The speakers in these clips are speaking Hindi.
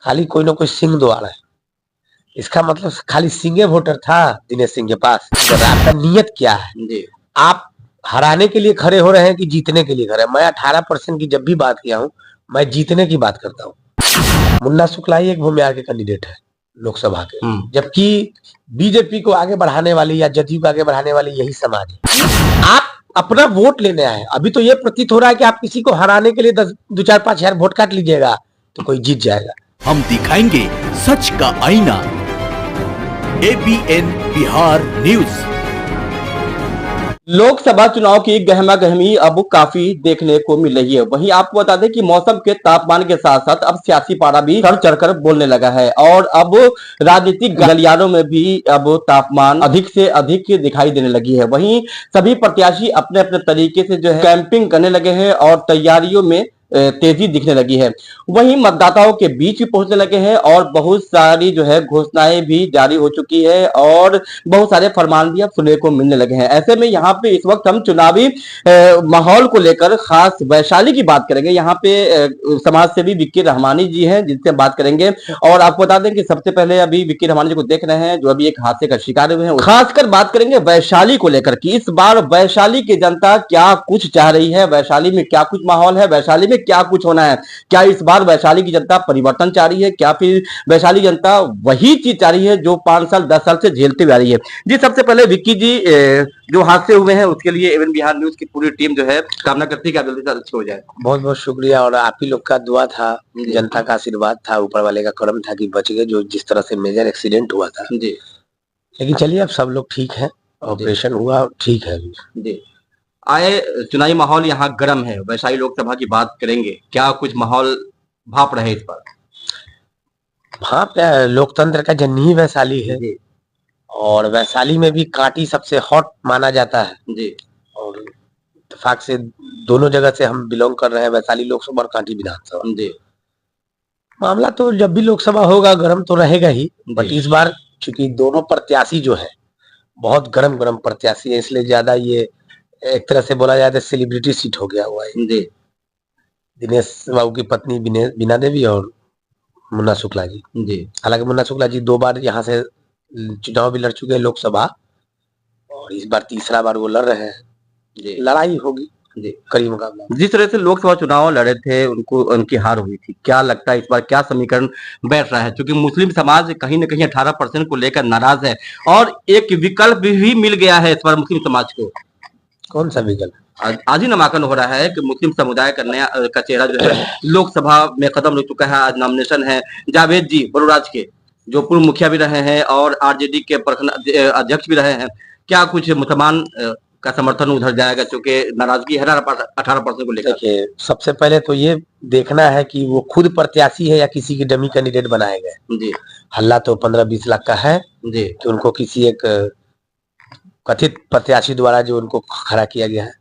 खाली कोई ना कोई सिंह दो आ रहा है। इसका मतलब खाली सिंह वोटर था दिनेश सिंह के पास। आपका नियत क्या है जी? आप हराने के लिए खड़े हो रहे हैं कि जीतने के लिए खड़े हैं? मैं 18% की जब भी बात किया हूँ, मैं जीतने की बात करता हूँ। मुन्ना शुक्ला ही एक भूमिहार के कैंडिडेट है लोकसभा के, जबकि बीजेपी को आगे बढ़ाने वाली या जदयू को आगे बढ़ाने वाली यही समाज है। आप अपना वोट लेने आए। अभी तो ये प्रतीत हो रहा है कि आप किसी को हराने के लिए 2-4-5 हजार वोट काट लीजिएगा तो कोई जीत जाएगा। हम दिखाएंगे सच का आईना। ABN Bihar news. लोकसभा चुनाव की गहमा गहमी अब काफी देखने को मिल रही है। वहीं आपको बता दें कि मौसम के तापमान के साथ साथ अब सियासी पारा भी चढ़ चढ़कर बोलने लगा है और अब राजनीतिक गलियारों में भी अब तापमान अधिक से अधिक दिखाई देने लगी है। वहीं सभी प्रत्याशी अपने अपने तरीके से जो है कैंपिंग करने लगे हैं और तैयारियों में तेजी दिखने लगी है। वहीं मतदाताओं के बीच भी पहुंचने लगे हैं और बहुत सारी जो है घोषणाएं भी जारी हो चुकी है और बहुत सारे फरमान भी अब सुनने को मिलने लगे हैं। ऐसे में यहाँ पे इस वक्त हम चुनावी माहौल को लेकर खास वैशाली की बात करेंगे। यहाँ पे समाज सेवी विक्की रहमानी जी हैं जिनसे बात करेंगे और आपको बता दें कि सबसे पहले अभी विक्की रहमानी जी को देख रहे हैं जो अभी एक हादसे का शिकार हुए हैं। खासकर बात करेंगे वैशाली को लेकर कि इस बार वैशाली की जनता क्या कुछ चाह रही है, वैशाली में क्या कुछ माहौल है, वैशाली में क्या कुछ होना है। क्या इस बार वैशाली की जनता परिवर्तन चाह रही है, क्या फिर वैशाली जनता वही चीज चाह रही है जो 5 साल 10 साल से झेलते हुए आ रही है। जी सबसे पहले विक्की जी जो हादसे हुए हैं उसके लिए एबीएन बिहार न्यूज की पूरी टीम जो है कामना करती है कि आप जल्दी से अच्छे हो जाए। बहुत बहुत शुक्रिया और आप ही लोग का दुआ था, जनता का आशीर्वाद था, ऊपर वाले का करम था कि बच गए जो जिस तरह से मेजर एक्सीडेंट हुआ था जी। लेकिन चलिए अब सब लोग ठीक है, ऑपरेशन हुआ ठीक है जी। आए चुनावी माहौल यहाँ गर्म है। वैशाली लोकसभा की बात करेंगे, क्या कुछ माहौल भाप रहे इस पर? भाप लोकतंत्र का जननी ही वैशाली है और वैशाली में भी कांटी सबसे हॉट माना जाता है जी। और इत्तेफाक से दोनों जगह से हम बिलोंग कर रहे हैं, वैशाली लोकसभा और कांटी विधानसभा जी। मामला तो जब भी लोकसभा होगा गर्म तो रहेगा ही, बट इस बार चूंकि दोनों प्रत्याशी जो है बहुत गरम गरम प्रत्याशी है इसलिए ज्यादा ये एक तरह से बोला जाए तो सेलिब्रिटी सीट हो गया हुआ है जी। दिनेश बाबू की पत्नी बीना देवी और मुन्ना शुक्ला जी। हालांकि मुन्ना शुक्ला जी 2 बार यहाँ से चुनाव भी लड़ चुके हैं लोकसभा और इस बार तीसरा बार वो लड़ रहे हैं जी। लड़ाई होगी जी, करीब मुकाबला। जिस तरह से लोकसभा चुनाव लड़े थे उनको उनकी हार हुई थी, क्या लगता है इस बार क्या समीकरण बैठ रहा है? क्योंकि मुस्लिम समाज कहीं ना कहीं 18% को लेकर नाराज है और एक विकल्प भी मिल गया है इस बार मुस्लिम समाज को। कौन सा विकल्प? आज ही नामांकन हो रहा है कि मुस्लिम समुदाय का नया का चेहरा जो है लोकसभा में कदम रख चुका है। आज नॉमिनेशन है जावेद जी बड़ोराज के जो पूर्व मुखिया भी रहे हैं और आरजेडी के अध्यक्ष भी रहे हैं। क्या कुछ मुसलमान का समर्थन उधर जाएगा क्योंकि नाराजगी है 18% को लेकर? देखिए सबसे पहले तो ये देखना है कि वो खुद प्रत्याशी है या किसी की डमी कैंडिडेट बनाए गए जी। हल्ला तो 15-20 लाख का है जी कि उनको किसी एक कथित प्रत्याशी द्वारा जो उनको खड़ा किया गया है।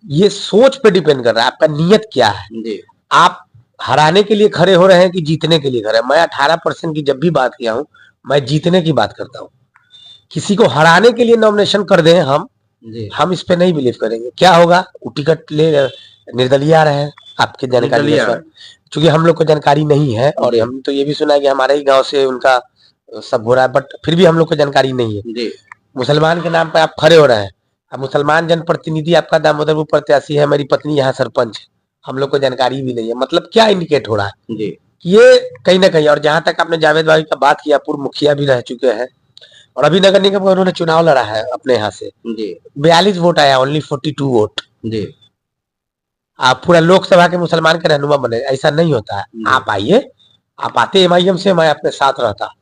ये सोच पे डिपेंड कर रहा है आपका नियत क्या है जी। आप हराने के लिए खड़े हो रहे हैं कि जीतने के लिए खड़े हैं? मैं 18% की जब भी बात किया हूँ मैं जीतने की बात करता हूँ। किसी को हराने के लिए नॉमिनेशन कर दें हम इस पे नहीं बिलीव करेंगे। क्या होगा वो टिकट ले निर्दलीय आ रहे हैं आपके जानकारी क्योंकि हम लोग को जानकारी नहीं है और हम तो ये भी सुना है कि हमारे ही गांव से उनका सब हो रहा है, बट फिर भी हम लोग को जानकारी नहीं है जी। मुसलमान के नाम पे आप खड़े हो रहे हैं। अब मुसलमान जनप्रतिनिधि आपका दामोदरपुर प्रत्याशी है, मेरी पत्नी यहाँ सरपंच है, हम लोग को जानकारी भी नहीं है। मतलब क्या इंडिकेट हो रहा है जी। ये कहीं ना कहीं। और जहां तक आपने जावेद भाई का बात किया, पूर्व मुखिया भी रह चुके हैं और अभी नगर निगम का उन्होंने चुनाव लड़ा है अपने यहाँ से जी। 42 वोट आया, ओनली 42 वोट जी। आप पूरा लोकसभा के मुसलमान के रहनुमा बने, ऐसा नहीं होता है। आप आइए, आप आते MIM से, मैं अपने साथ रहता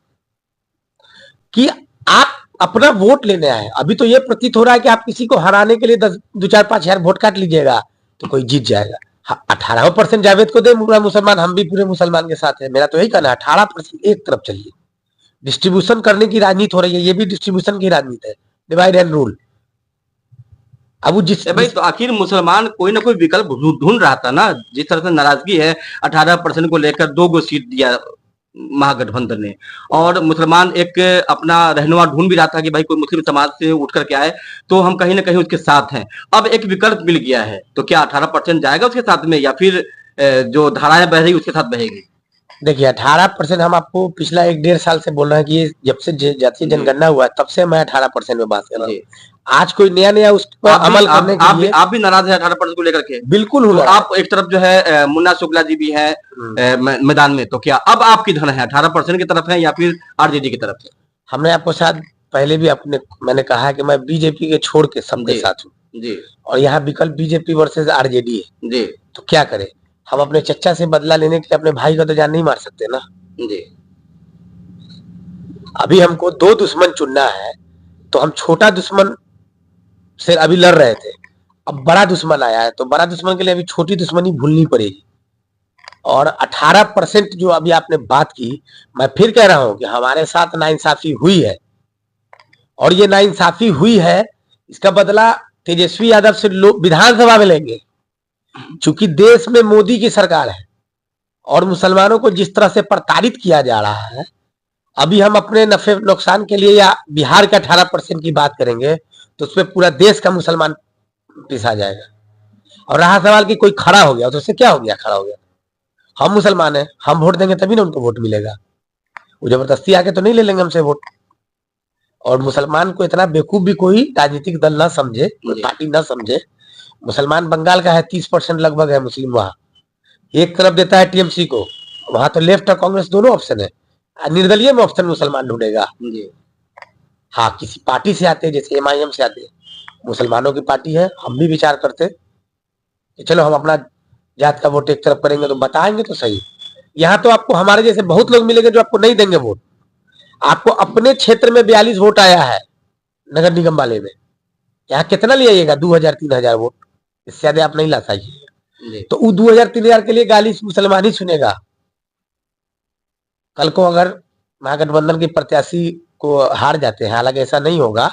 कि आप अपना वोट लेने आए। अभी तो ये प्रतीत हो रहा है कि आप किसी को हराने के लिए 2-4-5 हजार वोट काट लीजिएगा तो कोई जीत जाएगा। 18% जावेद को दे पूरा मुसलमान, हम भी पूरे मुसलमान के साथ है। मेरा तो यही कहना है 18% एक तरफ चलिए। डिस्ट्रीब्यूशन करने की राजनीति हो रही है, ये भी डिस्ट्रीब्यूशन की राजनीति है, डिवाइड एंड रूल। अब वो भाई तो आखिर मुसलमान कोई ना कोई विकल्प ढूंढ रहा था ना। जिस तरह से नाराजगी है 18% को लेकर 2 गो सीट दिया महागठबंधन ने और मुसलमान एक अपना रहनुमा ढूंढ भी रहा था कि भाई कोई मुस्लिम समाज से उठ करके आए तो हम कहीं ना कहीं उसके साथ हैं। अब एक विकल्प मिल गया है तो क्या 18% जाएगा उसके साथ में या फिर जो धाराएं बह रही उसके साथ बहेगी? देखिए 18% हम आपको पिछला 1-1.5 साल से बोल रहे हैं कि ये जब से जातीय जनगणना हुआ है, तब से मैं 18% में बात कर रहा हूँ। आज कोई नया उस पर अमल करने के लिए आप भी नाराज है 18% को लेकर के? बिल्कुल तो हुआ। आप एक तरफ जो है मुन्ना शुक्ला जी भी है मैदान में, तो क्या अब आप किधर है? 18% की तरफ है या फिर आरजेडी की तरफ है? हमने आपको शायद पहले भी मैंने कहा है कि मैं बीजेपी के छोड़ के सबके साथ हूँ जी, और यहाँ विकल्प बीजेपी वर्सेस आरजेडी है जी। तो क्या करें, हम अपने चच्चा से बदला लेने के लिए अपने भाई का तो जान नहीं मार सकते ना जी। अभी हमको 2 दुश्मन चुनना है, तो हम छोटा दुश्मन से अभी लड़ रहे थे, अब बड़ा दुश्मन आया है, तो बड़ा दुश्मन के लिए अभी छोटी दुश्मनी भूलनी पड़ेगी। और 18% जो अभी आपने बात की, मैं फिर कह रहा हूं कि हमारे साथ नाइंसाफी हुई है, और ये नाइंसाफी हुई है, इसका बदला तेजस्वी यादव से लोग विधानसभा में लेंगे। चूंकि देश में मोदी की सरकार है और मुसलमानों को जिस तरह से प्रताड़ित किया जा रहा है, अभी हम अपने नफे नुकसान के लिए या बिहार के 18% की बात करेंगे तो उसमें पूरा देश का मुसलमान पिसा जाएगा। और रहा सवाल कि कोई खड़ा हो गया, तो उससे क्या हो गया? खड़ा हो गया, हम मुसलमान हैं, हम वोट देंगे तभी ना उनको वोट मिलेगा। वो जबरदस्ती आके तो नहीं ले लेंगे हमसे वोट। और मुसलमान को इतना बेवकूफ भी कोई राजनीतिक दल ना समझे, कोई पार्टी ना समझे। मुसलमान बंगाल का है, 30% लगभग है मुस्लिम वहां, एक तरफ देता है टीएमसी को, वहां तो लेफ्ट और कांग्रेस दोनों ऑप्शन है, निर्दलीय में ऑप्शन मुसलमान ढूंढेगा। हाँ, किसी पार्टी से आते हैं, जैसे एमआईएम से आते हैं, मुसलमानों की पार्टी है, हम भी विचार करते कि चलो हम अपना जात का वोट एक तरफ करेंगे, तो बताएंगे तो सही। यहाँ तो आपको हमारे जैसे बहुत लोग मिलेंगे जो आपको नहीं देंगे वोट। आपको अपने क्षेत्र में 42 वोट आया है नगर निगम वाले में, यहाँ कितना ले आइएगा? 2000-3000 वोट, इससे ज्यादा आप नहीं ला पाइए। तो वो 2000-3000 के लिए गाली मुसलमान ही सुनेगा। कल को अगर महागठबंधन के प्रत्याशी को हार जाते हैं, हालांकि ऐसा नहीं होगा,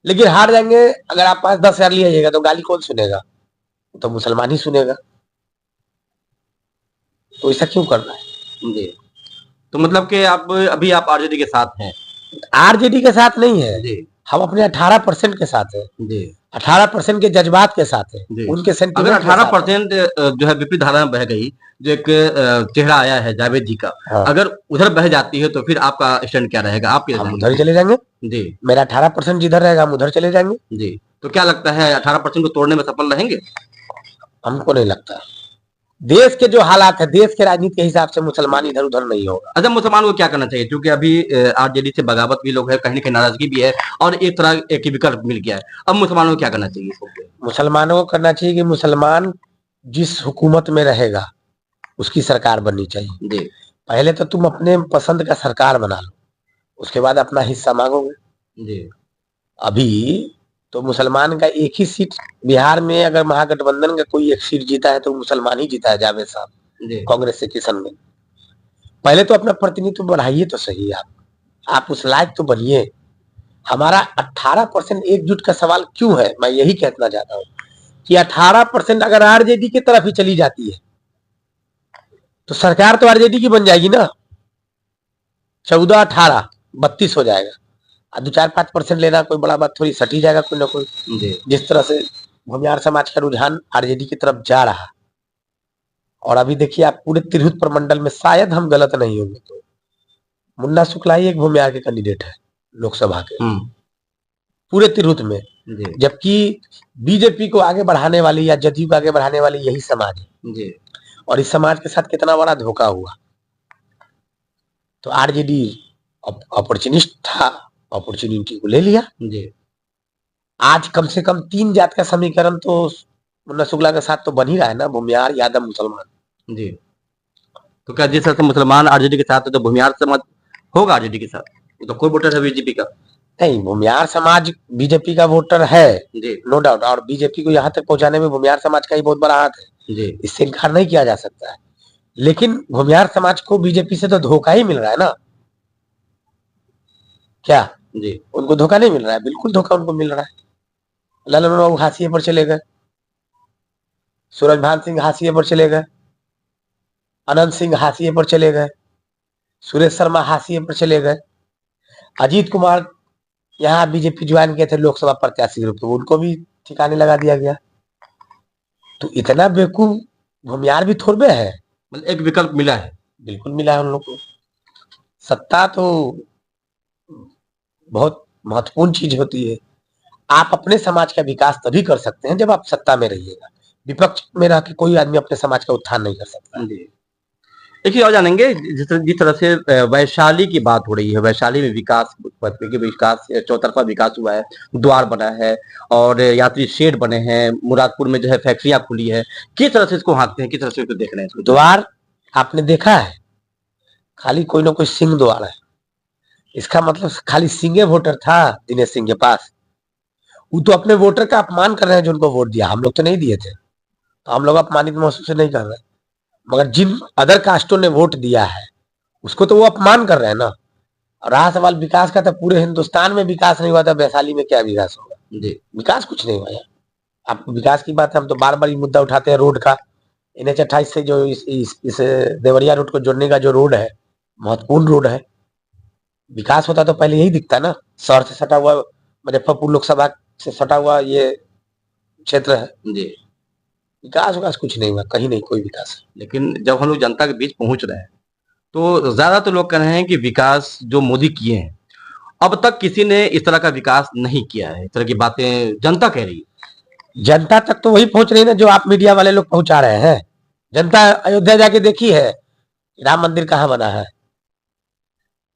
लेकिन हार जाएंगे, अगर आप 5-10 हजार ले आइएगा तो गाली कौन सुनेगा? तो मुसलमान ही सुनेगा। तो ऐसा क्यों करना है जी? तो मतलब कि आप अभी आप आरजेडी के साथ हैं? आरजेडी के साथ नहीं है जी, हम अपने 18% के साथ हैं जी। 18% के जज्बात के साथ है, उनके अगर 18% जो है विपरीत धारा में बह गई, जो एक चेहरा आया है जावेद जी का, हाँ। अगर उधर बह जाती है तो फिर आपका स्टैंड क्या रहेगा? आप हम उधर चले जाएंगे जी। मेरा 18% जिधर रहेगा हम उधर चले जाएंगे जी। तो क्या लगता है 18% को तोड़ने में सफल रहेंगे? हमको नहीं लगता। देश के जो हालात है, देश के राजनीति के हिसाब से मुसलमान इधर उधर नहीं होगा। अच्छा, मुसलमान को क्या करना चाहिए? क्योंकि अभी आरजेडी से बगावत भी लोग है, कहीं ना कहीं नाराजगी भी है, और एक तरह एक विकल्प मिल गया है। अब मुसलमानों को क्या करना चाहिए? मुसलमानों को करना चाहिए कि मुसलमान जिस हुकूमत में रहेगा उसकी सरकार बननी चाहिए जी। पहले तो तुम अपने पसंद का सरकार बना लो, उसके बाद अपना हिस्सा मांगोगे जी। अभी तो मुसलमान का एक ही सीट बिहार में, अगर महागठबंधन का कोई एक सीट जीता है तो मुसलमान ही जीता है, जावेद साहब कांग्रेस से किशन में। पहले तो अपना प्रतिनिधित्व बढ़ाइए तो सही, आप उस लायक तो बनिए। हमारा 18% एकजुट का सवाल क्यों है, मैं यही कहना चाहता हूं कि 18% अगर आरजेडी की तरफ ही चली जाती है तो सरकार तो आरजेडी की बन जाएगी ना, 14, 18, 32 हो जाएगा। 2-4-5% लेना कोई बड़ा बात थोड़ी, सटी जाएगा कोई ना कोई। जिस तरह से भूमिहार समाज का रुझान आरजेडी की तरफ जा रहा, और अभी देखिए आप पूरे तिरहुत प्रमंडल में, शायद हम गलत नहीं होंगे तो मुन्ना शुक्ला ही एक भूमिहार के कैंडिडेट है लोकसभा के पूरे तिरहुत में, जबकि बीजेपी को आगे बढ़ाने वाली या जदयू को आगे बढ़ाने वाली यही समाज है। और इस समाज के साथ कितना बड़ा धोखा हुआ। तो आरजेडी अपॉर्चुनिस्ट था, अपॉर्चुनिटी को ले लिया जी। आज कम से कम 3 जात का समीकरण तो मुन्ना शुक्ला के साथ तो बन ही रहा है ना, भूमिहार, यादव, मुसलमान जी। तो क्या जिस तरह से मुसलमान आरजेडी के साथ है तो भूमिहार समाज होगा आरजेडी के साथ? तो कोई वोटर है बीजेपी का? नहीं, भूमिहार समाज बीजेपी का वोटर है जी, नो डाउट। और बीजेपी को यहाँ तक पहुंचाने में भूमिहार समाज का ही बहुत बड़ा हाथ है जी, इससे इनकार नहीं किया जा सकता है। लेकिन भूमिहार समाज को बीजेपी से तो धोखा ही मिल रहा है ना, क्या जी? उनको धोखा नहीं मिल रहा है, बिल्कुल धोखा उनको मिल रहा है। ललन बाबू हाशिए पर चले गए, सूरजभान सिंह हाशिए पर चले गए, अनंत सिंह हाशिए पर चले गए, सुरेश शर्मा हाशिए पर चले गए, अजीत कुमार यहाँ बीजेपी ज्वाइन किए थे लोकसभा प्रत्याशी रूप, तो उनको भी ठिकाने लगा दिया गया। तो इतना बेवकूफ भूमिहार भी थोड़े है, मतलब एक विकल्प मिला है बिल्कुल मिला है उन लोग को। सत्ता तो बहुत महत्वपूर्ण चीज होती है। आप अपने समाज का विकास तभी कर सकते हैं जब आप सत्ता में रहिएगा। विपक्ष में रह के कोई आदमी अपने समाज का उत्थान नहीं कर सकता। जी। देखिए और जानेंगे जिस तरह से वैशाली की बात हो रही है, वैशाली में विकास चौतरफा विकास हुआ है, द्वार बना है और यात्री शेड बने हैं, मुरादपुर में जो है फैक्ट्रियां खुली है। किस तरह से इसको हाँकते हैं, किस तरह से इसको देख रहे हैं इसको? द्वार आपने देखा है, खाली कोई ना कोई सिंह द्वार है। इसका मतलब खाली सिंह वोटर था दिनेश सिंह के पास। वो तो अपने वोटर का अपमान कर रहे हैं जो उनको वोट दिया। हम लोग तो नहीं दिए थे, तो हम लोग अपमानित महसूस नहीं कर रहे। मगर जिन अदर कास्टों ने वोट दिया है उसको तो वो अपमान कर रहे हैं ना। और रहा सवाल विकास का, तो पूरे हिंदुस्तान में विकास नहीं हुआ था, वैशाली में क्या विकास होगा? जी। विकास कुछ नहीं हुआ। आपको विकास की बात है, हम तो बार बार ये मुद्दा उठाते हैं रोड का। NH 28 से जो इस देवरिया रोड को जोड़ने का जो रोड है, महत्वपूर्ण रोड है। विकास होता तो पहले यही दिखता ना। शहर से सटा हुआ, मुजफ्फरपुर लोकसभा से सटा हुआ ये क्षेत्र है। जी। विकास कुछ नहीं हुआ, कहीं नहीं कोई विकास। लेकिन जब हम लोग जनता के बीच पहुंच रहे हैं तो ज्यादातर लोग कह रहे हैं कि विकास जो मोदी किए हैं, अब तक किसी ने इस तरह का विकास नहीं किया है। इस तरह की बातें जनता कह रही है। जनता तक तो वही पहुंच रही है ना जो आप मीडिया वाले लोग पहुंचा रहे हैं। जनता अयोध्या जाके देखी है राम मंदिर कहाँ बना है।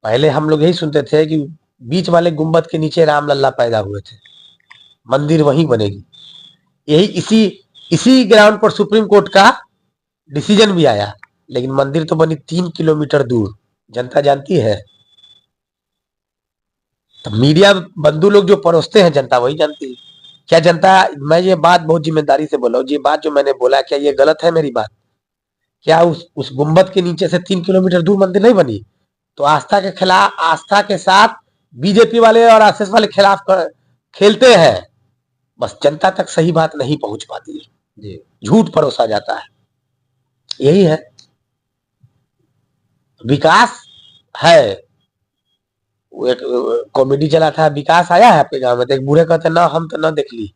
पहले हम लोग यही सुनते थे कि बीच वाले गुंबद के नीचे राम लल्ला पैदा हुए थे, मंदिर वहीं बनेगी। यही इसी ग्राउंड पर सुप्रीम कोर्ट का डिसीजन भी आया, लेकिन मंदिर तो बनी 3 किलोमीटर दूर। जनता जानती है। तो मीडिया बंधु लोग जो परोसते हैं, जनता वही जानती है। क्या जनता, मैं ये बात बहुत जिम्मेदारी से बोला हूँ, ये बात जो मैंने बोला क्या ये गलत है मेरी बात? क्या उस गुंबद के नीचे से 3 किलोमीटर दूर मंदिर नहीं बनी? तो आस्था के खिलाफ, आस्था के साथ बीजेपी वाले और आरएसएस वाले खिलाफ खेलते हैं। बस जनता तक सही बात नहीं पहुंच पाती है, झूठ परोसा जाता है। यही है विकास है। वो एक कॉमेडी चला था, विकास आया है आपके गांव में? तो एक बूढ़े कहते ना हम तो ना देख ली।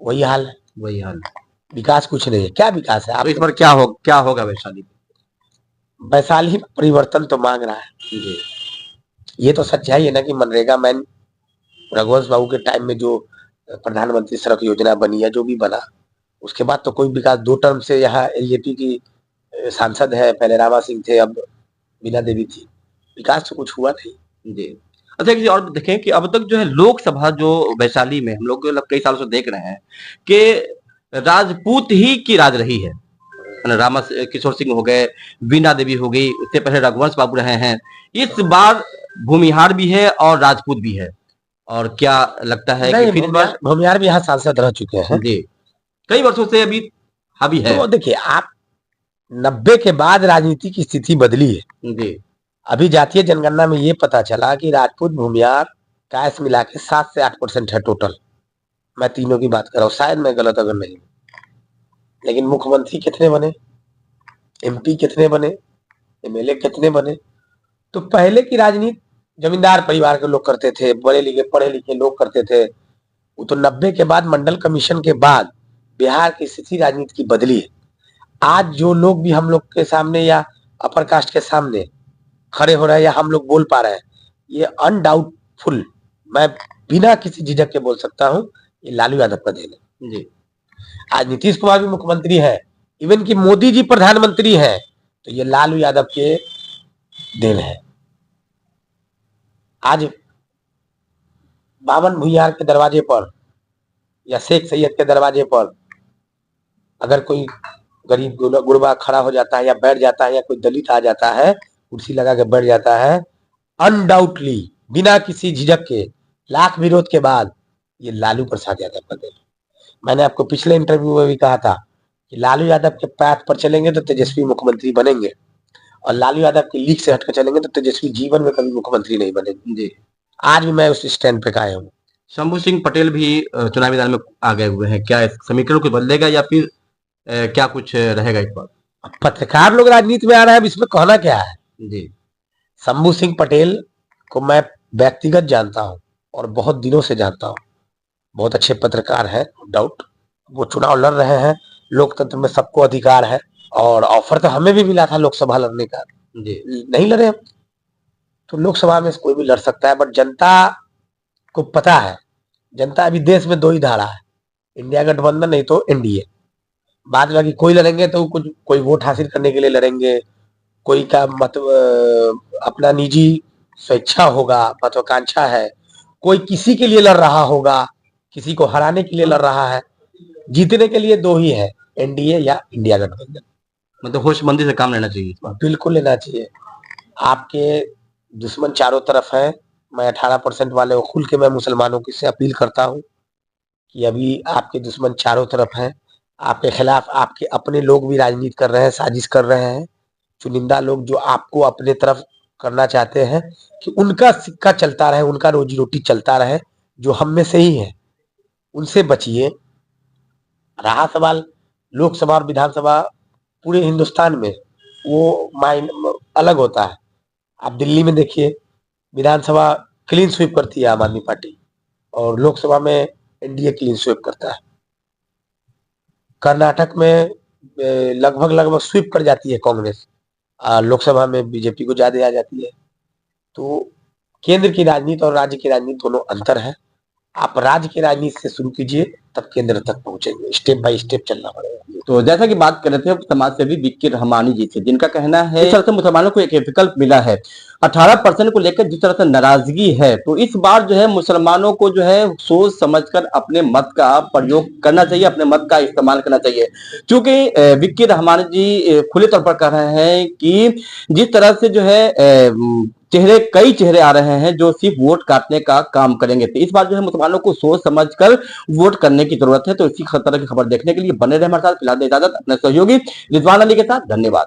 वही हाल है, वही हाल। विकास कुछ नहीं है। क्या विकास है? आप इस बार क्या होगा वैशाली? वैशाली परिवर्तन तो मांग रहा है। जी। ये तो सच्चाई है ना कि मनरेगा मैन रघुवंश बाबू के टाइम में जो प्रधानमंत्री सड़क योजना बनी है, जो भी बना, उसके बाद तो कोई विकास। 2 टर्म से यहाँ LJP की सांसद है, पहले रामा सिंह थे, अब बीना देवी थी। विकास तो कुछ हुआ नहीं। जी। अच्छा, एक चीज और देखें कि अब तक जो है लोकसभा जो वैशाली में हम लोग कई सालों से देख रहे हैं कि राजपूत ही की राज रही है। रामा किशोर सिंह हो गए, बीना देवी हो गई, उससे पहले रघुवंश बाबू रहे हैं। इस बार भूमिहार भी है और राजपूत भी है। और क्या लगता है कि फिर भूमिहार भी यहाँ सांसद रह चुके हैं जी, कई वर्षों से अभी हावी है। तो देखिए आप, 90 के बाद राजनीति की स्थिति बदली है जी। अभी जातीय जनगणना में ये पता चला कि राजपूत भूमिहार कास्ट मिला के 7 से 8% है टोटल। मैं तीनों की बात कर रहा हूँ, शायद मैं गलत अगर नहीं। लेकिन मुख्यमंत्री कितने बने, MP कितने बने, MLA कितने बने? तो पहले की राजनीति जमींदार परिवार के लोग करते थे, बड़े लिखे पढ़े लिखे लोग करते थे। वो तो 90 के बाद मंडल कमीशन के बाद बिहार की स्थिति राजनीति की बदली है। आज जो लोग भी हम लोग के सामने या अपर कास्ट के सामने खड़े हो रहे हैं या हम लोग बोल पा रहे हैं, ये अनडाउटफुल, मैं बिना किसी झिझक के बोल सकता हूं, ये लालू यादव का देन है। जी। आज नीतीश कुमार भी मुख्यमंत्री है, इवन कि मोदी जी प्रधानमंत्री हैं, तो ये लालू यादव के देन है। आज बावन भूमिहार के दरवाजे पर या शेख सैयद के दरवाजे पर अगर कोई गरीब गुरबा खड़ा हो जाता है या बैठ जाता है, या कोई दलित आ जाता है कुर्सी लगा के बैठ जाता है, अनडाउटली बिना किसी झिझक के, लाख विरोध के बाद, ये लालू प्रसाद यादव का देन। मैंने आपको पिछले इंटरव्यू में भी कहा था कि लालू यादव के पाथ पर चलेंगे तो तेजस्वी मुख्यमंत्री बनेंगे, और लालू यादव की लीक से हटकर चलेंगे तो तेजस्वी जीवन में कभी मुख्यमंत्री नहीं बनेंगे। जी। आज भी मैं उस स्टैंड पे कायम हूँ। शंभू सिंह पटेल भी चुनावी मैदान में आ गए हुए हैं। क्या समीकरण को बदलेगा या फिर क्या कुछ रहेगा इस बार? पत्रकार लोग राजनीति में आ रहे हैं, इसमें कहना क्या है? जी। शंभू सिंह पटेल को मैं व्यक्तिगत जानता हूं और बहुत दिनों से जानता हूं। बहुत अच्छे पत्रकार है, डाउट। वो चुनाव लड़ रहे हैं, लोकतंत्र में सबको अधिकार है, और ऑफर तो हमें भी मिला था लोकसभा लड़ने का, जी नहीं लड़े हम। तो लोकसभा में कोई भी लड़ सकता है, बट जनता को पता है, जनता अभी देश में दो ही धारा है, इंडिया गठबंधन नहीं तो एनडीए। बाद में कोई लड़ेंगे तो कुछ कोई वोट हासिल करने के लिए लड़ेंगे, कोई का अपना निजी स्वेच्छा होगा, महत्वाकांक्षा है, कोई किसी के लिए लड़ रहा होगा, किसी को हराने के लिए लड़ रहा है। जीतने के लिए दो ही है, एनडीए या इंडिया गठबंधन। मतलब होशमंदी से काम लेना चाहिए। बिल्कुल लेना चाहिए। आपके दुश्मन चारों तरफ है। मैं 18% वाले को खुल के मैं मुसलमानों की से अपील करता हूँ कि अभी आपके दुश्मन चारों तरफ हैं, आपके खिलाफ आपके अपने लोग भी राजनीति कर रहे हैं, साजिश कर रहे हैं। चुनिंदा लोग जो आपको अपने तरफ करना चाहते हैं कि उनका सिक्का चलता रहे, उनका रोजी रोटी चलता रहे, जो हम में से ही है, उनसे बचिए। रहा सवाल लोकसभा और विधानसभा, पूरे हिंदुस्तान में वो माइंड अलग होता है। आप दिल्ली में देखिए, विधानसभा क्लीन स्वीप करती है आम आदमी पार्टी, और लोकसभा में एनडीए क्लीन स्वीप करता है। कर्नाटक में लगभग स्वीप कर जाती है कांग्रेस, लोकसभा में बीजेपी को ज्यादा आ जाती है। तो केंद्र की राजनीति और राज्य की राजनीति दोनों अंतर है। आप राज्य की राजनीति से शुरू कीजिए, तब केंद्र तक पहुंचेंगे। स्टेप बाय स्टेप चलना पड़ेगा। तो जैसा कि बात कर रहे थे समाज सेवी विक्की रहमानी जी से, जिनका कहना है इस तरह से मुसलमानों को एक विकल्प मिला है, 18% को लेकर जिस तरह से नाराजगी है, तो इस बार जो है मुसलमानों को जो है सोच समझकर अपने मत का प्रयोग करना चाहिए, अपने मत का इस्तेमाल करना चाहिए। क्योंकि विक्की रहमानी जी खुले तौर पर कह रहे हैं कि जिस तरह से जो है कई चेहरे आ रहे हैं जो सिर्फ वोट काटने का काम करेंगे, तो इस बार जो है मुसलमानों को सोच समझकर वोट करने की जरूरत है। तो इसी तरह की खबर देखने के लिए बने रहे हमारे साथ। फिलहाल इजाजत, अपने सहयोगी रिजवान अली के साथ, धन्यवाद।